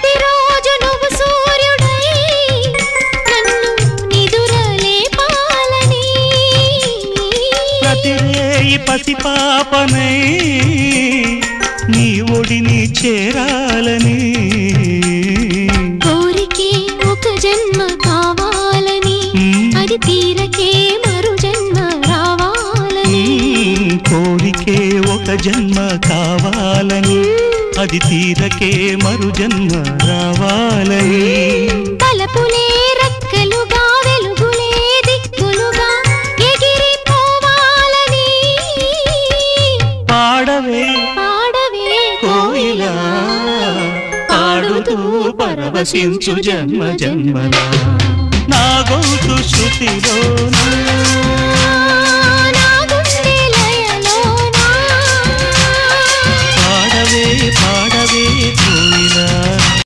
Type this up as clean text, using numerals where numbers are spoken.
ప్రతిరోజు నువ్వు సూర్యుడై నన్ను నిదురలేపాలని ప్రతిరేయి పసిపాపనై నీ ఒడిని చేరాలని కోరికే ఒక జన్మ కావాలని అది తీరకే మరు జన్మ రావాలని కోరికే ఒక జన్మ కావాలని అది తీరకే మరు జన్మ రావాలని తలపులే రెక్కలుగా వెలుగులే దిక్కులుగా ఎగిరిపోవాలని పాడవే పాడవే కోయిలా పాడుతూ పరవశించు జన్మ జన్మలా నా గొంతు శృతిలోనా నా గుండె లయలోనా పాడవే పాడవే కోయిలా